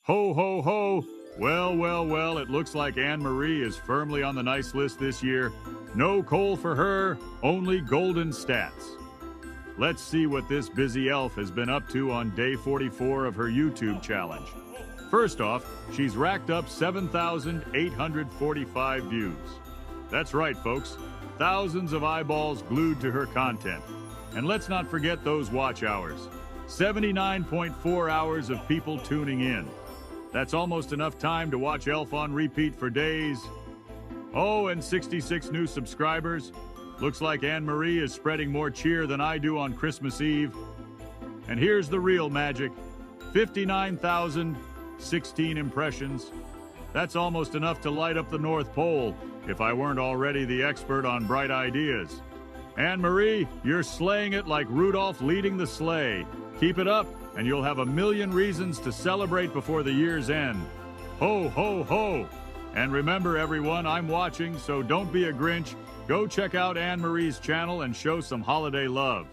Ho, ho, ho! Well, well, well, it looks like Ann Marie is firmly on the nice list this year. No coal for her, only golden stats. Let's see what this busy elf has been up to on day 44 of her YouTube challenge. First off, she's racked up 7,845 views. That's right, folks. Thousands of eyeballs glued to her content. And let's not forget those watch hours. 79.4 hours of people tuning in. That's almost enough time to watch Elf on repeat for days. Oh, and 66 new subscribers. Looks like Ann Marie is spreading more cheer than I do on Christmas Eve. And here's the real magic. 59,016 impressions. That's almost enough to light up the North Pole, if I weren't already the expert on bright ideas. Ann Marie, you're slaying it like Rudolph leading the sleigh. Keep it up, and you'll have a million reasons to celebrate before the year's end. Ho, ho, ho! And remember, everyone, I'm watching, so don't be a Grinch. Go check out Ann Marie's channel and show some holiday love.